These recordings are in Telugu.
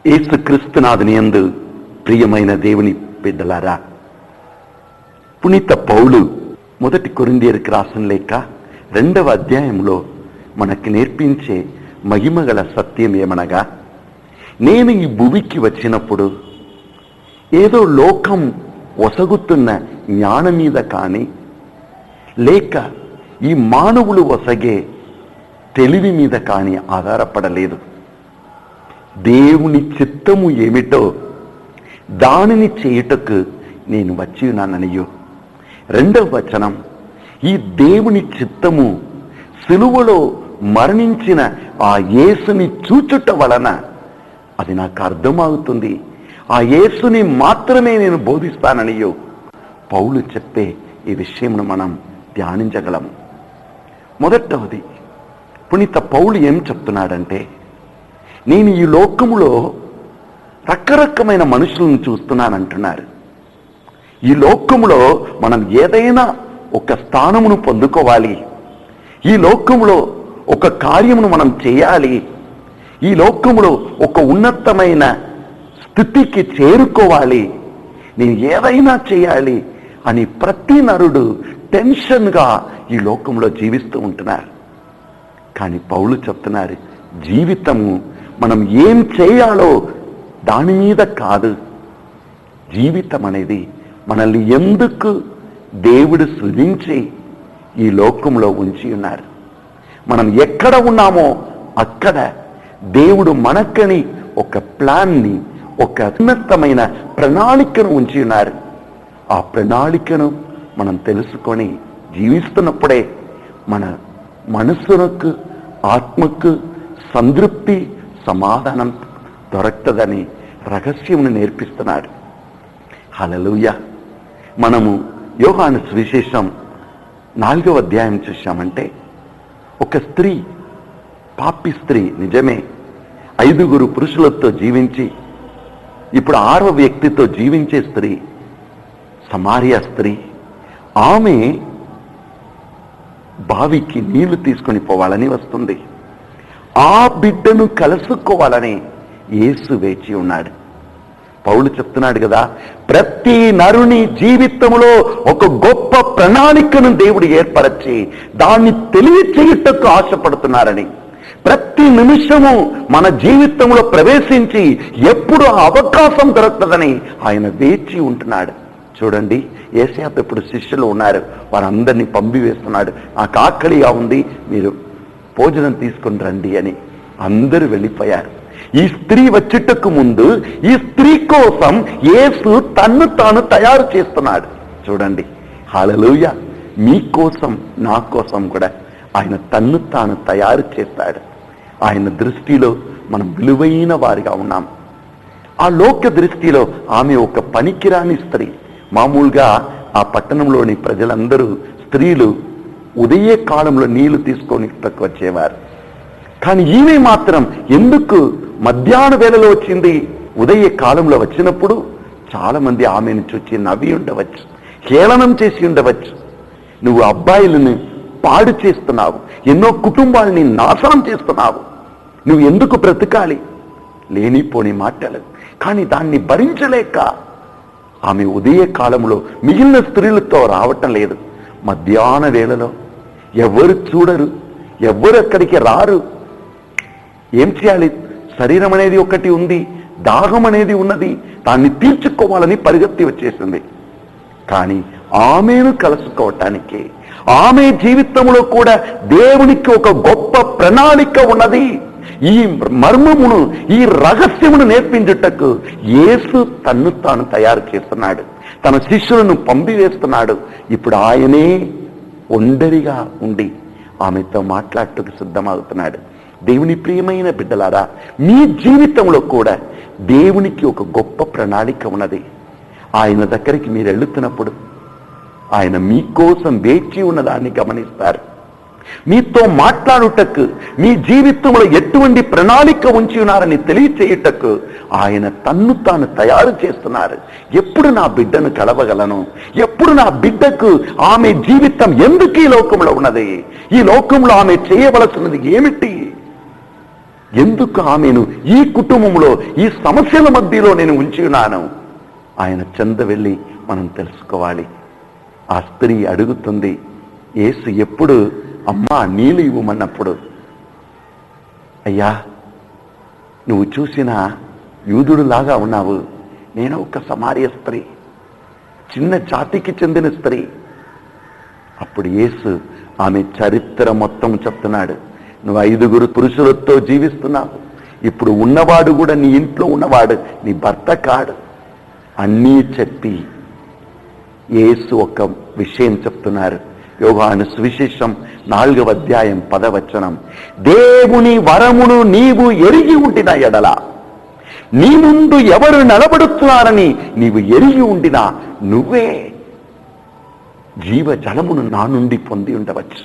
యేసుక్రీస్తునాథుని యందు ప్రియమైన దేవుని బిడ్డలారా, పునీత పౌలు మొదటి కొరింథీయులకు రాసిన లేఖ 2వ అధ్యాయంలో మనకి నేర్పించే మహిమగల సత్యం ఏమనగా, నేను ఈ భూమికి వచ్చినప్పుడు ఏదో లోకం ఒసగుతున్న జ్ఞానం మీద కానీ లేక ఈ మానవులు ఒసగే తెలివి మీద కానీ ఆధారపడలేదు. దేవుని చిత్తము ఏమిటో దానిని చేయుటకు నేను వచ్చి ఉన్నాననియో. 2వ వచనం, ఈ దేవుని చిత్తము సిలువలో మరణించిన ఆ యేసుని చూచుట వలన అది నాకు అర్థమవుతుంది. ఆ యేసుని మాత్రమే నేను బోధిస్తాననియో పౌలు చెప్పే ఈ విషయమును మనం ధ్యానించగలము. మొదటవది, పునీత పౌలు ఏం చెప్తున్నాడంటే, నేను ఈ లోకములో రకరకమైన మనుషులను చూస్తున్నానంటున్నారు. ఈ లోకములో మనం ఏదైనా ఒక స్థానమును పొందుకోవాలి, ఈ లోకములో ఒక కార్యమును మనం చేయాలి, ఈ లోకములో ఒక ఉన్నతమైన స్థితికి చేరుకోవాలి, నేను ఏదైనా చేయాలి అని ప్రతి నరుడు టెన్షన్గా ఈ లోకంలో జీవిస్తూ ఉంటున్నారు. కానీ పౌలు చెప్తున్నారు, జీవితము మనం ఏం చేయాలో దాని మీద కాదు. జీవితం అనేది మనల్ని ఎందుకు దేవుడు సృజించి ఈ లోకంలో ఉంచి ఉన్నారు, మనం ఎక్కడ ఉన్నామో అక్కడ దేవుడు మనకని ఒక ప్లాన్ని, ఒక ఉన్నతమైన ప్రణాళికను ఉంచి ఉన్నారు. ఆ ప్రణాళికను మనం తెలుసుకొని జీవిస్తున్నప్పుడే మన మనస్సునకు, ఆత్మకు సంతృప్తి, సమాధానం దొరకదని రహస్యమును నేర్పిస్తున్నాడు. హల్లెలూయా. మనము యోహాను సువిశేషం 4వ అధ్యాయం చూశామంటే, ఒక స్త్రీ, పాపి స్త్రీ, నిజమే 5 పురుషులతో జీవించి ఇప్పుడు 6వ వ్యక్తితో జీవించే స్త్రీ, సమారియా స్త్రీ, ఆమె బావికి నీళ్లు తీసుకొని పోవాలని వస్తుంది. ఆ బిడ్డను కలుసుకోవాలని యేసు వేచి ఉన్నాడు. పౌలు చెప్తున్నాడు కదా, ప్రతి నరుని జీవితంలో ఒక గొప్ప ప్రణాళికను దేవుడు ఏర్పరచి దాన్ని తెలియచేయుటకు ఆశపడుతున్నారని, ప్రతి నిమిషము మన జీవితంలో ప్రవేశించి ఎప్పుడు ఆ అవకాశం దొరుకుతుందని ఆయన వేచి ఉంటున్నాడు. చూడండి, యేసయ్య ఇప్పుడు శిష్యులు ఉన్నారు, వారందరినీ పంపివేస్తున్నాడు. నాకు ఆకలిగా ఉంది, మీరు భోజనం తీసుకొని రండి అని. అందరూ వెళ్ళిపోయారు. ఈ స్త్రీ వచ్చేటకు ముందు ఈ స్త్రీ కోసం యేసు తన్ను తాను తయారు చేస్తున్నాడు. చూడండి, హల్లెలూయా. మీకోసం, నా కోసం కూడా ఆయన తన్ను తాను తయారు చేస్తాడు. ఆయన దృష్టిలో మనం విలువైన వారిగా ఉన్నాం. ఆ లోక దృష్టిలో ఆమె ఒక పనికిరాని స్త్రీ. మామూలుగా ఆ పట్టణంలోని ప్రజలందరూ, స్త్రీలు ఉదయ కాలంలో నీళ్లు తీసుకొని వచ్చేవారు. కానీ ఈమె మాత్రం ఎందుకు మధ్యాహ్న వేళలో వచ్చింది? ఉదయ కాలంలో వచ్చినప్పుడు చాలా మంది ఆమెను చూచి నవ్వి ఉండవచ్చు, హేళనం చేసి ఉండవచ్చు. నువ్వు అబ్బాయిలను పాడు చేస్తున్నావు, ఎన్నో కుటుంబాలని నాశనం చేస్తున్నావు, నువ్వు ఎందుకు బ్రతకాలి, లేనిపోని మాటలు. కానీ దాన్ని భరించలేక ఆమె ఉదయ కాలంలో మిగిలిన స్త్రీలతో రావటం లేదు. మధ్యాహ్న వేళలో ఎవరు చూడరు, ఎవరు అక్కడికి రారు. ఏం చేయాలి? శరీరం అనేది ఒకటి ఉంది, దాహం అనేది ఉన్నది, దాన్ని తీర్చుకోవాలని పరిగెత్తి వచ్చేసింది. కానీ ఆమెను కలుసుకోవటానికి, ఆమె జీవితంలో కూడా దేవునికి ఒక గొప్ప ప్రణాళిక ఉన్నది. ఈ మర్మమును, ఈ రహస్యమును నేర్పించుటకు యేసు తన్ను తాను తయారు చేస్తున్నాడు, తన శిష్యులను పంపివేస్తున్నాడు. ఇప్పుడు ఆయనే ఒంటరిగా ఉండి ఆమెతో మాట్లాడటకు సిద్ధమవుతున్నాడు. దేవుని ప్రియమైన బిడ్డలారా, మీ జీవితంలో కూడా దేవునికి ఒక గొప్ప ప్రణాళిక ఉన్నది. ఆయన దగ్గరికి మీరు వెళుతున్నప్పుడు ఆయన మీకోసం వేచి ఉన్నదాన్ని గమనిస్తారు. మీతో మాట్లాడుటకు, మీ జీవితంలో ఎటువంటి ప్రణాళిక ఉంచి ఉన్నారని తెలియచేయుటకు ఆయన తన్ను తాను తయారు చేస్తున్నారు. ఎప్పుడు నా బిడ్డను కలవగలను, ఎప్పుడు నా బిడ్డకు ఆమె జీవితం ఎందుకు ఈ లోకంలో ఉన్నది, ఈ లోకంలో ఆమె చేయవలసినది ఏమిటి, ఎందుకు ఆమెను ఈ కుటుంబంలో ఈ సమస్యల మధ్యలో నేను ఉంచి ఉన్నాను? ఆయన చెంద వెళ్ళి మనం తెలుసుకోవాలి. ఆ స్త్రీ అడుగుతుంది, యేసు ఎప్పుడు అమ్మా నీళ్ళు ఇవ్వమన్నప్పుడు, అయ్యా నువ్వు చూసిన యూదుడులాగా ఉన్నావు, నేను ఒక సమార్య స్త్రీ, చిన్న జాతికి చెందిన స్త్రీ. అప్పుడు యేసు ఆమె చరిత్ర మొత్తం చెప్తున్నాడు. నువ్వు 5 పురుషులతో జీవిస్తున్నావు, ఇప్పుడు ఉన్నవాడు కూడా నీ ఇంట్లో ఉన్నవాడు నీ భర్త కాడు అన్నీ చెప్పి యేసు ఒక విషయం చెప్తున్నారు. యోహాను సువిశేషం 4వ అధ్యాయం 10వ వచనం, దేవుని వరమును నీవు ఎరిగి ఉండిన ఎడల, నీ ముందు ఎవరు నిలబడుతున్నారని నీవు ఎరిగి ఉండినా నువ్వే జీవజలమును నా నుండి పొంది ఉండవచ్చు.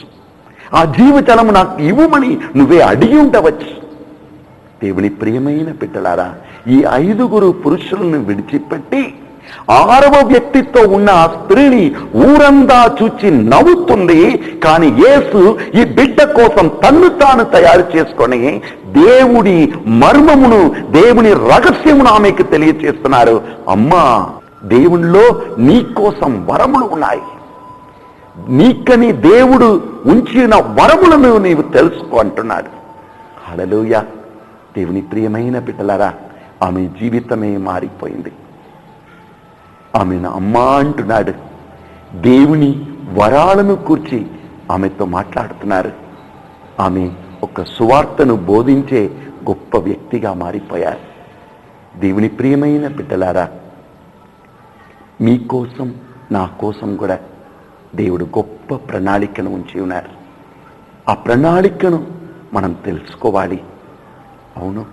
ఆ జీవజలము నాకు ఇవ్వమని నువ్వే అడిగి ఉండవచ్చు. దేవుని ప్రియమైన బిడ్డలారా, ఈ 5 పురుషులను విడిచిపెట్టి 6వ వ్యక్తితో ఉన్న ఆ స్త్రీని ఊరంతా చూచి నవ్వుతుంది. కానీ యేసు ఈ బిడ్డ కోసం తన్ను తాను తయారు చేసుకొని దేవుడి మర్మమును, దేవుని రహస్యమును ఆమెకు తెలియచేస్తున్నారు. అమ్మా, దేవునిలో నీ కోసం వరములు ఉన్నాయి, నీకని దేవుడు ఉంచిన వరములను నీవు తెలుసుకో అంటున్నాడు. హల్లెలూయా. దేవుని ప్రియమైన బిడ్డలారా, ఆమె జీవితమే మారిపోయింది. ఆమెను అమ్మా అంటున్నాడు. దేవుని వరాలను కూర్చి ఆమెతో మాట్లాడుతున్నారు. ఆమె ఒక సువార్తను బోధించే గొప్ప వ్యక్తిగా మారిపోయారు. దేవుని ప్రియమైన బిడ్డలారా, మీకోసం నా కోసం కూడా దేవుడు గొప్ప ప్రణాళికను ఉంచి ఉన్నారు. ఆ ప్రణాళికను మనం తెలుసుకోవాలి. అవును,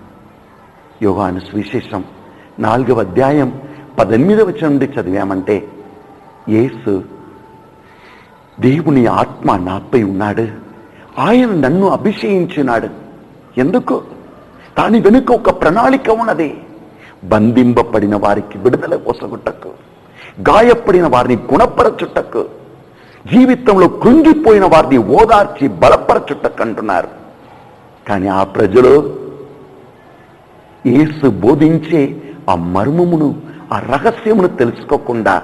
యోహాను సువిశేషం 4వ అధ్యాయం 18వ వచనం నుండి చదివామంటే, యేసు దేవుని ఆత్మ నాపై ఉన్నాడు, ఆయన నన్ను అభిషేకించినాడు. ఎందుకు? దాని వెనుక ఒక ప్రణాళిక ఉన్నది. బంధింపబడిన వారికి విడుదల పొసగుటకు, గాయపడిన వారిని గుణపరచుటకు, జీవితంలో కృంగిపోయిన వారిని ఓదార్చి బలపరచుటకు అంటున్నారు. కానీ ఆ ప్రజలు యేసు బోధించే ఆ మర్మమును, ఆ రహస్యమును తెలుసుకోకుండా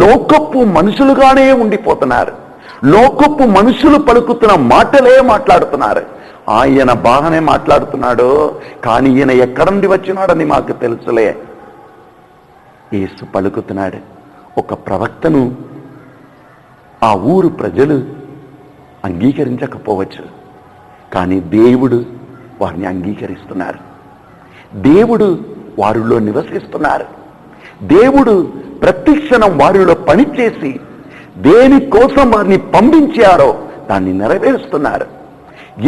లోకపు మనుషులుగానే ఉండిపోతున్నారు. లోకపు మనుషులు పలుకుతున్న మాటలే మాట్లాడుతున్నారు. ఆయన బాగానే మాట్లాడుతున్నాడు, కానీ ఈయన ఎక్కడ నుండి వచ్చినాడని మాకు తెలుసులే. యేసు పలుకుతున్నాడు. ఒక ప్రవక్తను ఆ ఊరు ప్రజలు అంగీకరించకపోవచ్చు, కానీ దేవుడు వారిని అంగీకరిస్తున్నారు. దేవుడు వారిలో నివసిస్తున్నారు. దేవుడు ప్రతి క్షణం వారిలో పనిచేసి దేనికోసం వారిని పంపించారో దాన్ని నెరవేరుస్తున్నారు.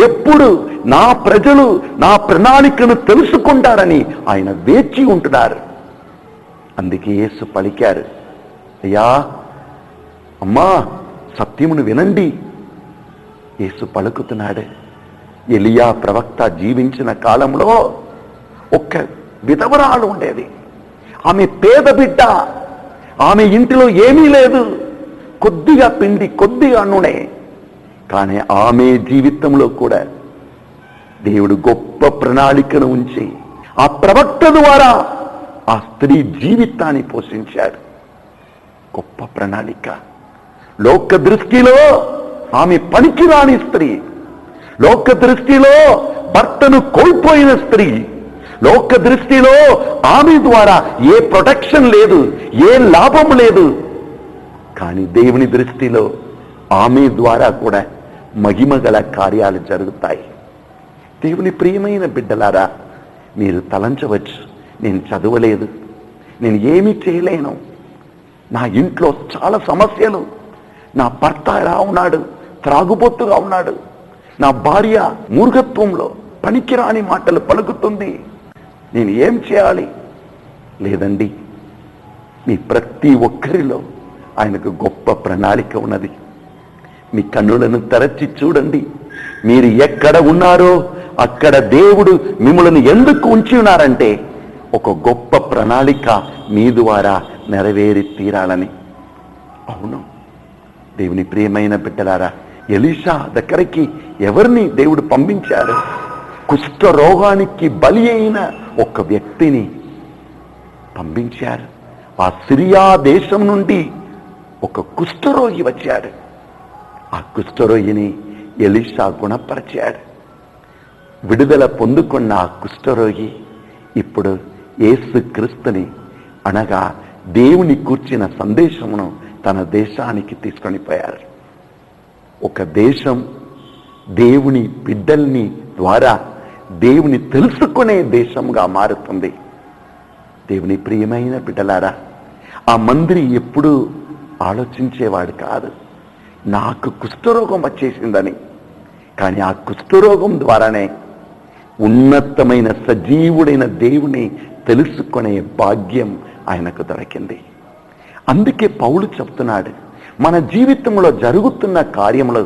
ఎప్పుడు నా ప్రజలు నా ప్రణాళికను తెలుసుకుంటారని ఆయన వేచి ఉంటున్నారు. అందుకే యేసు పలికారు, అయ్యా అమ్మా సత్యమును వినండి. యేసు పలుకుతున్నాడు. ఎలియా ప్రవక్త జీవించిన కాలంలో ఒక్క విధవరాలు ఉండేది. ఆమె పేద బిడ్డ, ఆమె ఇంటిలో ఏమీ లేదు, కొద్దిగా పిండి కొద్దిగా నూనె. కానీ ఆమె జీవితంలో కూడా దేవుడు గొప్ప ప్రణాళికను ఉంచి ఆ ప్రవక్త ద్వారా ఆ స్త్రీ జీవితాన్ని పోషించాడు. గొప్ప ప్రణాళిక. లోక దృష్టిలో ఆమె పనికిరాని స్త్రీ, లోక దృష్టిలో భర్తను కోల్పోయిన స్త్రీ, లోక దృష్టిలో ఆమె ద్వారా ఏ ప్రొటెక్షన్ లేదు, ఏ లాభం లేదు. కానీ దేవుని దృష్టిలో ఆమె ద్వారా కూడా మహిమగల కార్యాలు జరుగుతాయి. దేవుని ప్రియమైన బిడ్డలారా, మీరు తలంచవచ్చు, నేను చదవలేదు, నేను ఏమీ చేయలేను, నా ఇంట్లో చాలా సమస్యలు, నా భర్త ఎలా ఉన్నాడు, త్రాగుబోతుగా ఉన్నాడు, నా భార్య మూర్ఖత్వంలో పనికిరాని మాటలు పలుకుతుంది, నేను ఏం చేయాలి? లేదండి, మీ ప్రతి ఒక్కరిలో ఆయనకు గొప్ప ప్రణాళిక ఉన్నది. మీ కన్నులను తెరచి చూడండి. మీరు ఎక్కడ ఉన్నారో అక్కడ దేవుడు మిమ్మల్ని ఎందుకు ఉంచి ఉన్నారంటే ఒక గొప్ప ప్రణాళిక మీ ద్వారా నెరవేరి తీరాలని. అవును, దేవుని ప్రియమైన బిడ్డలారా, ఎలీషా దగ్గరికి ఎవరిని దేవుడు పంపించారు? కుష్ఠరోగానికి బలి అయిన ఒక వ్యక్తిని పంపించారు. ఆ సిరియా దేశం నుండి ఒక కుష్ఠరోగి వచ్చాడు. ఆ కుష్ఠరోగిని ఎలీషా గుణపరిచాడు. విడుదల పొందుకున్న ఆ కుష్ఠరోగి ఇప్పుడు యేసు క్రీస్తుని అనగా దేవుని కూర్చిన సందేశమును తన దేశానికి తీసుకొని పోయారు. ఒక దేశం దేవుని బిడ్డల్ని ద్వారా దేవుని తెలుసుకునే దేశంగా మారుతుంది. దేవుని ప్రియమైన బిడ్డలారా, ఆ మంత్రి ఎప్పుడూ ఆలోచించేవాడు కాదు నాకు కుష్ఠరోగం వచ్చేసిందని. కానీ ఆ కుష్ఠరోగం ద్వారానే ఉన్నతమైన సజీవుడైన దేవుని తెలుసుకునే భాగ్యం ఆయనకు దొరికింది. అందుకే పౌలు చెప్తున్నాడు, మన జీవితంలో జరుగుతున్న కార్యములు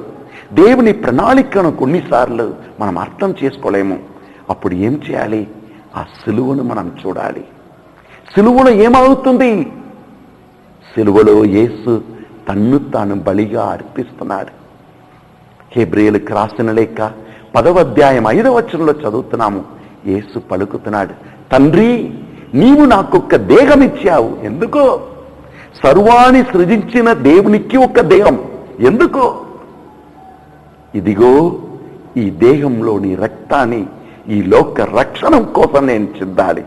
దేవుని ప్రణాళికను కొన్నిసార్లు మనం అర్థం చేసుకోలేము. అప్పుడు ఏం చేయాలి? ఆ సిలువను మనం చూడాలి. సిలువలో ఏమవుతుంది? సిలువలో యేసు తన్ను తాను బలిగా అర్పిస్తున్నాడు. హెబ్రీయులకు రాసిన లేఖ 10వ అధ్యాయం 5వ వచనంలో చదువుతున్నాము. యేసు పలుకుతున్నాడు, తండ్రి నీవు నాకొక్క దేహం ఇచ్చావు. ఎందుకో? సర్వాన్ని సృజించిన దేవునికి ఒక దేహం. ఎందుకో? ఇదిగో ఈ దేహంలోని రక్తాన్ని ఈ లోక రక్షణ కోసం నేను చిందాలి.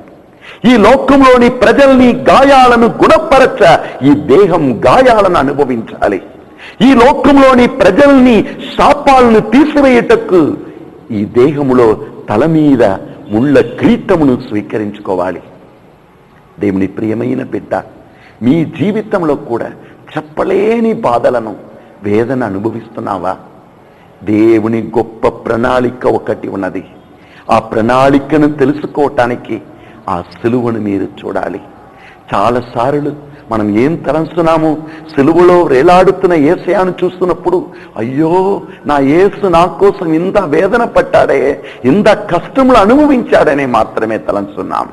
ఈ లోకంలోని ప్రజల్ని గాయాలను గుణపరచ ఈ దేహం గాయాలను అనుభవించాలి. ఈ లోకంలోని ప్రజల్ని శాపాలను తీసివేయటకు ఈ దేహములో తల మీద ముళ్ళ కిరీటమును స్వీకరించుకోవాలి. దేవుని ప్రియమైన బిడ్డ, మీ జీవితంలో కూడా చెప్పలేని బాధలను వేదన అనుభవిస్తున్నావా? దేవుని గొప్ప ప్రణాళిక ఒకటి ఉన్నది. ఆ ప్రణాళికను తెలుసుకోవటానికి ఆ సిలువను మీరు చూడాలి. చాలాసార్లు మనం ఏం తలంస్తున్నాము? సిలువలో వేలాడుతున్న యేసయ్యను చూస్తున్నప్పుడు అయ్యో నా యేసు నా కోసం ఇంత వేదన పట్టాడే, ఇంత కష్టములు అనుభవించాడనే మాత్రమే తలంచున్నాం.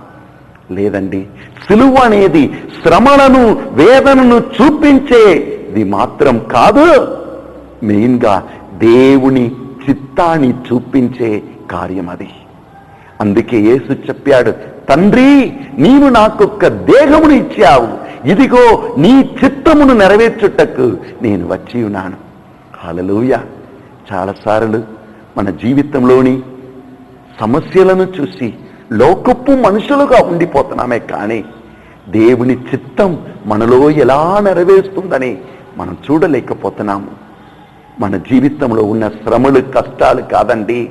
లేదండి, సిలువ అనేది శ్రమలను వేదనను చూపించేది మాత్రం కాదు, మెయిన్గా దేవుని చిత్తాన్ని చూపించే కార్యం అది. అందుకే యేసు చెప్పాడు, తండ్రి నీవు నాకొక్క దేహమును ఇచ్చావు, ఇదిగో నీ చిత్తమును నెరవేర్చుటకు నేను వచ్చి ఉన్నాను. హల్లెలూయా. చాలాసార్లు మన జీవితంలోని సమస్యలను చూసి లోకపు మనుషులుగా ఉండిపోతున్నామే, కానీ దేవుని చిత్తం మనలో ఎలా నెరవేరుస్తుందని మనం చూడలేకపోతున్నాము. మన జీవితంలో ఉన్న శ్రమలు కష్టాలు కాదండి,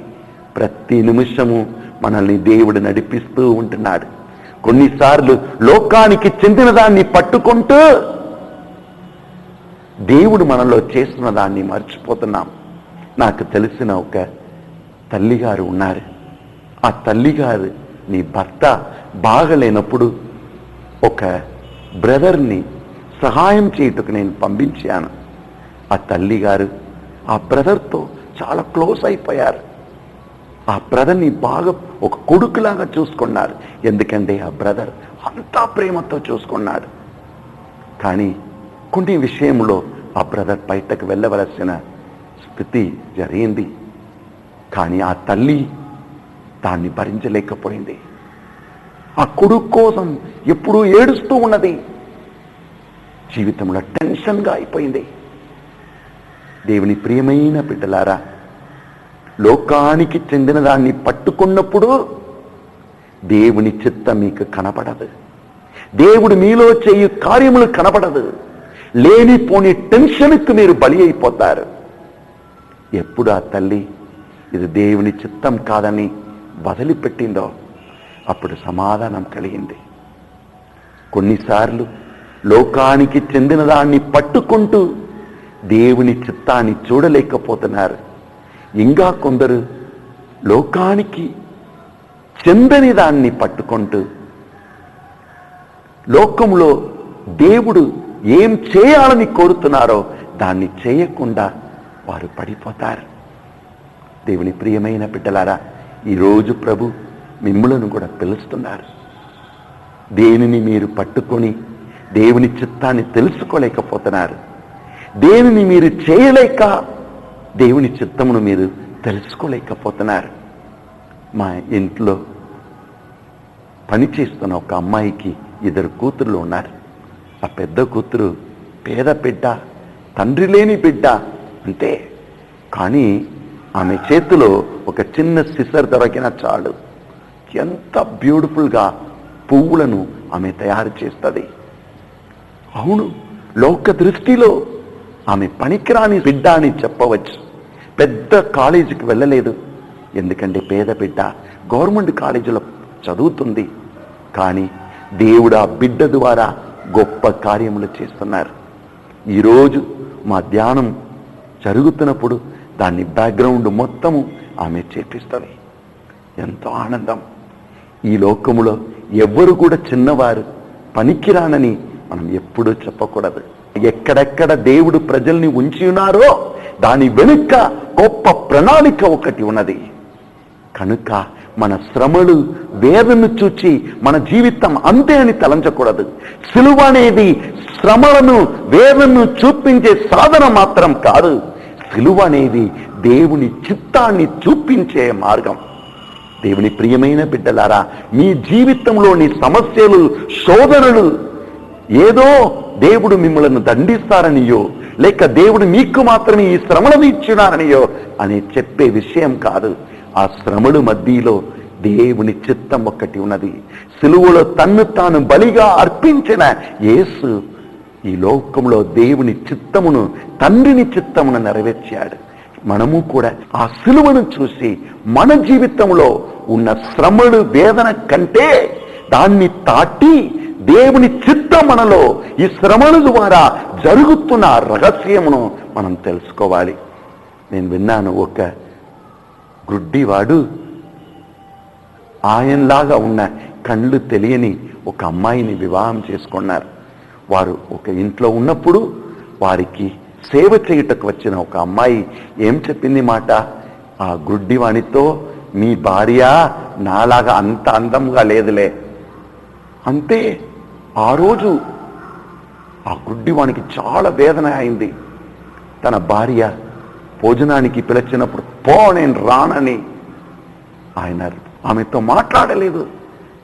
ప్రతి నిమిషము మనల్ని దేవుడు నడిపిస్తూ ఉంటున్నాడు. కొన్నిసార్లు లోకానికి చెందిన దాన్ని పట్టుకుంటూ దేవుడు మనలో చేస్తున్న దాన్ని మర్చిపోతున్నాం. నాకు తెలిసిన ఒక తల్లిగారు ఉన్నారు. ఆ తల్లిగారు నీ భర్త బాగలేనప్పుడు ఒక బ్రదర్ని సహాయం చేయుటకు నేను పంపించాను. ఆ తల్లిగారు ఆ బ్రదర్తో చాలా క్లోజ్ అయిపోయారు. ఆ బ్రదర్ని బాగా ఒక కొడుకులాగా చూసుకున్నారు. ఎందుకంటే ఆ బ్రదర్ అంతా ప్రేమతో చూసుకున్నాడు. కానీ కొన్ని విషయంలో ఆ బ్రదర్ బయటకు వెళ్ళవలసిన స్థితి జరిగింది. కానీ ఆ తల్లి దాన్ని భరించలేకపోయింది. ఆ కొడుకు కోసం ఎప్పుడూ ఏడుస్తూ ఉన్నది. జీవితంలో టెన్షన్గా అయిపోయింది. దేవుని ప్రియమైన బిడ్డలారా, లోకానికి చెందిన దాన్ని పట్టుకున్నప్పుడు దేవుని చిత్తం మీకు కనపడదు. దేవుడు మీలో చేయు కార్యములు కనపడదు. లేనిపోని టెన్షన్కు మీరు బలి అయిపోతారు. ఎప్పుడు ఆ తల్లి ఇది దేవుని చిత్తం కాదని వదిలిపెట్టిందో అప్పుడు సమాధానం కలిగింది. కొన్నిసార్లు లోకానికి చెందిన దాన్ని పట్టుకుంటూ దేవుని చిత్తాన్ని చూడలేకపోతున్నారు. ఇంకా కొందరు లోకానికి చెందని దాన్ని పట్టుకుంటూ లోకంలో దేవుడు ఏం చేయాలని కోరుతున్నారో దాన్ని చేయకుండా వారు పడిపోతారు. దేవుని ప్రియమైన బిడ్డలారా, ఈరోజు ప్రభు మిమ్ములను కూడా పిలుస్తున్నారు. దేనిని మీరు పట్టుకొని దేవుని చిత్తాన్ని తెలుసుకోలేకపోతున్నారు. దేనిని మీరు చేయలేక దేవుని చిత్తమును మీరు తెలుసుకోలేకపోతున్నారు. మా ఇంట్లో పని చేస్తున్న ఒక అమ్మాయికి 2 కూతుర్లు ఉన్నారు. ఆ పెద్ద కూతురు పేద బిడ్డ, తండ్రి లేని బిడ్డ అంతే. కానీ ఆమె చేతిలో ఒక చిన్న సిసర్ దొరికిన చాలు, ఎంత బ్యూటిఫుల్గా పువ్వులను ఆమె తయారు చేస్తుంది. అవును, లోక దృష్టిలో ఆమె పనికిరాని బిడ్డ అని చెప్పవచ్చు. పెద్ద కాలేజీకి వెళ్ళలేదు, ఎందుకంటే పేద బిడ్డ గవర్నమెంట్ కాలేజీలో చదువుతుంది. కానీ దేవుడు ఆ బిడ్డ ద్వారా గొప్ప కార్యములు చేస్తున్నారు. ఈరోజు మా ధ్యానం జరుగుతున్నప్పుడు దాన్ని బ్యాక్గ్రౌండ్ మొత్తము ఆమె చేపిస్తుంది. ఎంతో ఆనందం. ఈ లోకములో ఎవ్వరు కూడా చిన్నవారు పనికిరానని మనం ఎప్పుడూ చెప్పకూడదు. ఎక్కడెక్కడ దేవుడు ప్రజల్ని ఉంచి ఉన్నారో దాని వెనుక గొప్ప ప్రణాళిక ఒకటి ఉన్నది. కనుక మన శ్రమలు వేదనను చూచి మన జీవితం అంతే అని తలంచకూడదు. సిలువ అనేది శ్రమలను వేదనను చూపించే సాధన మాత్రం కాదు. సిలువ అనేది దేవుని చిత్తాన్ని చూపించే మార్గం. దేవుని ప్రియమైన బిడ్డలారా, మీ జీవితంలోని సమస్యలు, శోధనలు ఏదో దేవుడు మిమ్మల్ని దండిస్తారనియో, లేక దేవుడు మీకు మాత్రమే ఈ శ్రమలను ఇచ్చినారనియో అని చెప్పే విషయం కాదు. ఆ శ్రమల మధ్యలో దేవుని చిత్తం ఒక్కటి ఉన్నది. సిలువలో తన్ను తాను బలిగా అర్పించిన యేసు ఈ లోకంలో దేవుని చిత్తమును, తండ్రిని చిత్తమును నెరవేర్చాడు. మనము కూడా ఆ సిలువను చూసి మన జీవితంలో ఉన్న శ్రమలు, వేదన కంటే దాన్ని దాటి దేవుని చిత్తం మనలో ఈ శ్రమల ద్వారా జరుగుతున్న రహస్యమును మనం తెలుసుకోవాలి. నేను విన్నాను, ఒక గుడ్డివాడు ఆయనలాగా ఉన్న కళ్ళు తెలియని ఒక అమ్మాయిని వివాహం చేసుకున్నారు. వారు ఒక ఇంట్లో ఉన్నప్పుడు వారికి సేవ చేయుటకు వచ్చిన ఒక అమ్మాయి ఏం చెప్పింది మాట, ఆ గుడ్డివానితో, మీ భార్య నాలాగా అంత అందంగా లేదులే. అంతే. ఆ రోజు ఆ గుడ్డివానికి చాలా వేదన అయింది. తన భార్య భోజనానికి పిలిచినప్పుడు పో, నేను రానని ఆయన ఆమెతో మాట్లాడలేదు.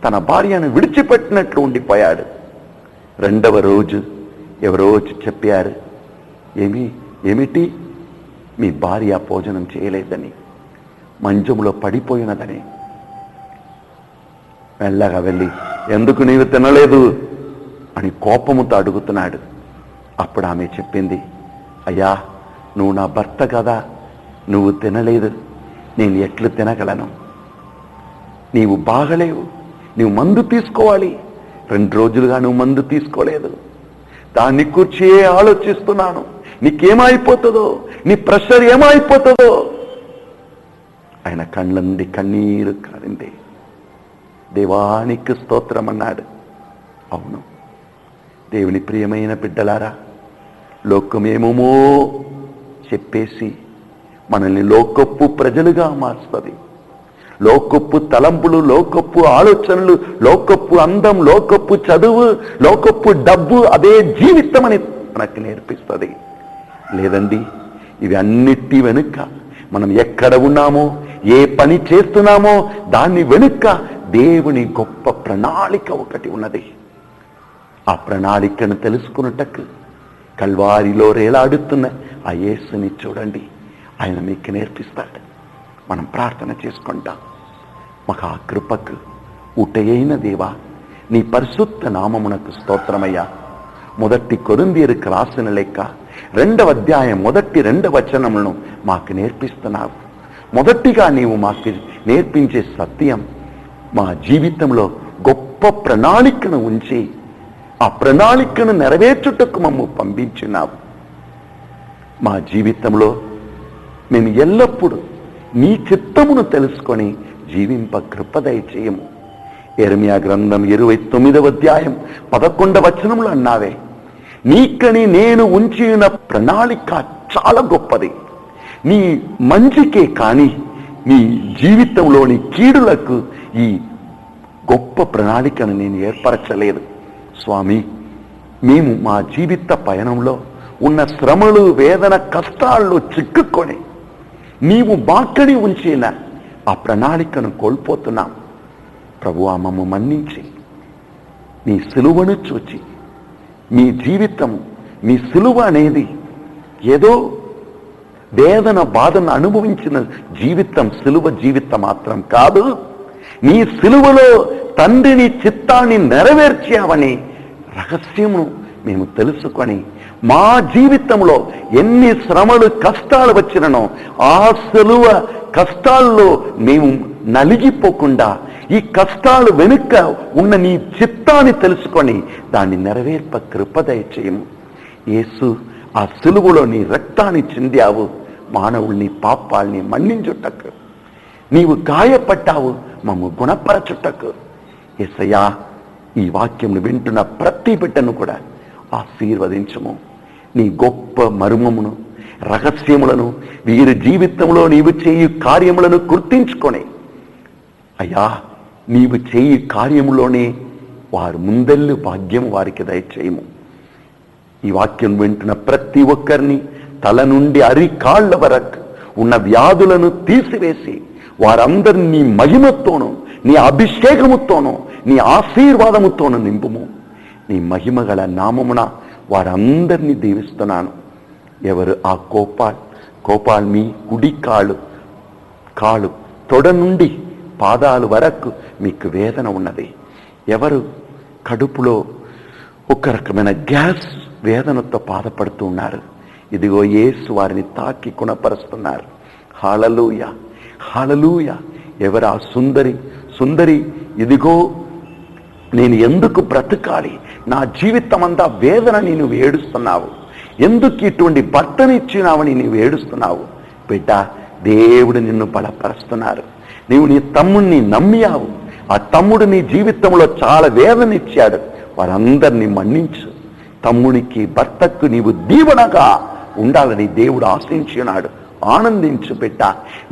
తన భార్యను విడిచిపెట్టినట్లు ఉండిపోయాడు. 2వ రోజు ఎవరో చెప్పారు, ఏమిటి మీ భార్య భోజనం చేయలేదని, మంచంలో పడిపోయినదని. మెల్లగా వెళ్ళి, ఎందుకు నీవు తినలేదు అని కోపముతో అడుగుతున్నాడు. అప్పుడు ఆమె చెప్పింది, అయ్యా, నువ్వు నా భర్త కదా, నువ్వు తినలేదు, నేను ఎట్లు తినగలను? నీవు బాగలేవు, నీవు మందు తీసుకోవాలి. 2 రోజులుగా నువ్వు మందు తీసుకోలేదు, దాన్ని కూర్చే ఆలోచిస్తున్నాను, నీకేమైపోతుందో, నీ ప్రెషర్ ఏమైపోతుందో. ఆయన కళ్ళ నుండి కన్నీరు కారింది. దేవానికి స్తోత్రం అన్నాడు. అవును, దేవుని ప్రియమైన బిడ్డలారా, లోకమేమో చెప్పేసి మనల్ని లోకప్పు ప్రజలుగా మార్చుతుంది. లోకప్పు తలంపులు, లోకప్పు ఆలోచనలు, లోకప్పు అందం, లోకప్పు చదువు, లోకప్పు డబ్బు అదే జీవితం అని మనకు నేర్పిస్తుంది. లేదండి, ఇవి అన్నిటి వెనుక మనం ఎక్కడ ఉన్నామో, ఏ పని చేస్తున్నామో దాన్ని వెనుక దేవుని గొప్ప ప్రణాళిక ఒకటి ఉన్నది. ఆ ప్రణాళికను తెలుసుకున్నటకు కల్వారిలో రేలాడుతున్న ఆ యేసుని చూడండి, ఆయన మీకు నేర్పిస్తాడు. మనం ప్రార్థన చేసుకుంటాం. మహాకృపకు ఊటయైన దేవా, నీ పరిశుద్ధ నామమునకు స్తోత్రమయ్యా. 1 కొరింథీయులకు రాసిన లేఖ 2వ అధ్యాయం 1-2 వచనములను మాకు నేర్పిస్తున్నావు. మొదటిగా నీవు మాకు నేర్పించే సత్యం, మా జీవితంలో గొప్ప ప్రణాళికను ఉంచి ఆ ప్రణాళికను నెరవేర్చుటకు మమ్ము పంపించినావు. మా జీవితంలో మేము ఎల్లప్పుడూ నీ చిత్తమును తెలుసుకొని జీవింప కృప దయచేయము. యెరెమయా గ్రంథం 29వ అధ్యాయం 11వ వచనములు అన్నావే, నీకని నేను ఉంచిన ప్రణాళిక చాలా గొప్పది. నీ మంచికే కానీ నీ జీవితంలోని కీడులకు ఈ గొప్ప ప్రణాళికను నేను ఏర్పరచలేదు. స్వామి, మేము మా జీవిత పయనంలో ఉన్న శ్రమలు, వేదన, కష్టాల్లో చిక్కుకొని నీవు మాకని ఉంచిన ఆ ప్రణాళికను కోల్పోతున్నాం. ప్రభువా, మమ్ము మన్నించి నీ సిలువను చూచి, మీ జీవితం, మీ సిలువ అనేది ఏదో వేదన బాధను అనుభవించిన జీవితం, సిలువ జీవితం మాత్రం కాదు. నీ సిలువలో తండ్రిని చిత్తాన్ని నెరవేర్చావని రహస్యమును మేము తెలుసుకొని, మా జీవితంలో ఎన్ని శ్రమలు కష్టాలు వచ్చిననో ఆ సిలువ కష్టాల్లో మేము నలిగిపోకుండా, ఈ కష్టాలు వెనుక ఉన్న నీ చిత్తాన్ని తెలుసుకొని దాన్ని నెరవేర్ప కృప దయచేయము. యేసు, ఆ సిలువలో నీ రక్తాన్ని చిందావు మానవుల్ని పాపాల్ని మన్నించుటకు. నీవు గాయపడ్డావు మమ్ము గుణపరచుటకు. యేసయ్యా, ఈ వాక్యమును వింటున్న ప్రతి బిడ్డను కూడా ఆశీర్వదించము. నీ గొప్ప మర్మమును, రహస్యములను, వీరి జీవితంలో నీవు చేయు కార్యములను గుర్తించుకొని, అయ్యా, నీవు చేయు కార్యములోనే వారు ముందెల్లు భాగ్యం వారికి దయచేయము. ఈ వాక్యం వింటున్న ప్రతి ఒక్కరిని తల నుండి అరికాళ్ల వరకు ఉన్న వ్యాధులను తీసివేసి వారందరినీ నీ మహిమతోనూ, నీ అభిషేకముతోనూ, నీ ఆశీర్వాదముతోనూ నింపుము. నీ మహిమ గల నామమున వారందరినీ దీవిస్తున్నాను. ఎవరు ఆ కోపాల్ మీ కుడి కాళ్ళు తొడ నుండి పాదాలు వరకు మీకు వేదన ఉన్నది. ఎవరు కడుపులో ఒక రకమైన గ్యాస్ వేదనతో బాధపడుతూ ఉన్నారు, ఇదిగో యేసు వారిని తాకి గుణపరుస్తున్నారు. హల్లెలూయా, హల్లెలూయా. ఎవరు ఆ సుందరి, ఇదిగో నేను ఎందుకు బ్రతకాలి, నా జీవితం అంతా వేదన, నేను ఏడుస్తున్నావు, ఎందుకు ఇటువంటి భర్తనిచ్చినావని నీవు ఏడుస్తున్నావు. బిడ్డ, దేవుడు నిన్ను బలపరుస్తున్నారు. నీవు నీ తమ్ముడిని నమ్మియావు, ఆ తమ్ముడు నీ జీవితంలో చాలా వేదన ఇచ్చాడు. వారందరినీ మన్నించు. తమ్మునికి, భర్తకు నీవు దీవెనగా ఉండాలని దేవుడు ఆశించినాడు. ఆనందించు బిడ్డ.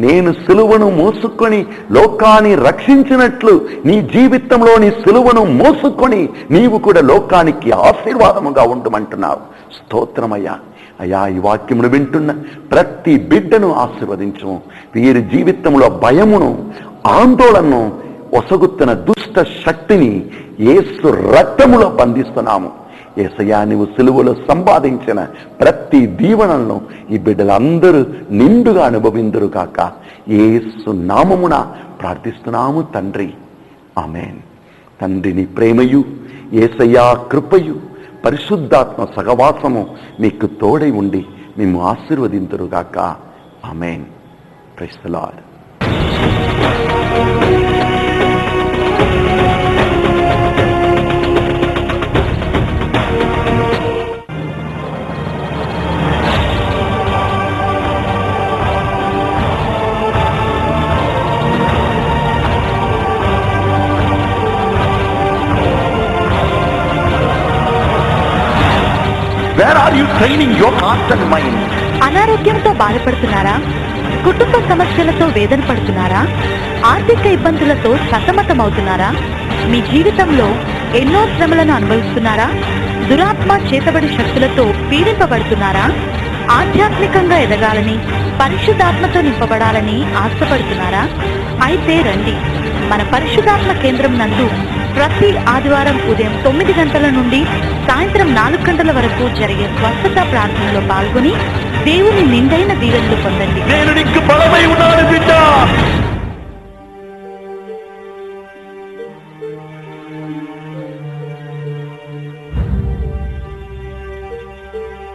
నేను సిలువను మోసుకొని లోకాన్ని రక్షించినట్లు నీ జీవితంలో నీ సిలువను మోసుకొని నీవు కూడా లోకానికి ఆశీర్వాదముగా ఉండమంటున్నావు. స్తోత్రమయ్యా. అయ్యా, ఈ వాక్యమును వింటున్న ప్రతి బిడ్డను ఆశీర్వదించము. వీరి జీవితంలో భయమును, ఆందోళనను ఒసగుతున్న దుష్ట శక్తిని యేసు రక్తములో బంధిస్తున్నాము. యేసయ్యా, నీవు సిలువలో సంపాదించిన ప్రతి దీవెనలను ఈ బిడ్డలందరూ నిండుగా అనుభవిందురు కాక యేసు నామమున ప్రార్థిస్తున్నాము తండ్రి, ఆమేన్. తండ్రిని ప్రేమయు, యేసయ్యా కృపయు, పరిశుద్ధాత్మ సహవాసము మీకు తోడై ఉండి మేము ఆశీర్వదింతురు గాక, amen. Praise the Lord. Where are you training your heart and mind? అనారోగ్యంతో బాధపడుతున్నారా? కుటుంబ సమస్యలతో వేదన పడుతున్నారా? ఆర్థిక ఇబ్బందులతో సతమతమవుతున్నారా? మీ జీవితంలో ఎన్నో శ్రమలను అనుభవిస్తున్నారా? దురాత్మ చేతబడి శక్తులతో పీడింపబడుతున్నారా? ఆధ్యాత్మికంగా ఎదగాలని, పరిశుద్ధాత్మతో నింపబడాలని ఆశపడుతున్నారా? అయితే రండి, మన పరిశుద్ధాత్మ కేంద్రం నందు ప్రతి ఆదివారం ఉదయం 9 గంటల నుండి సాయంత్రం 4 గంటల వరకు జరిగే స్వస్థత ప్రార్థనలో పాల్గొని దేవుని నిండైన దీవెనలు పొందండి. నేను నీకు బలమై ఉన్నాను బిడ్డ.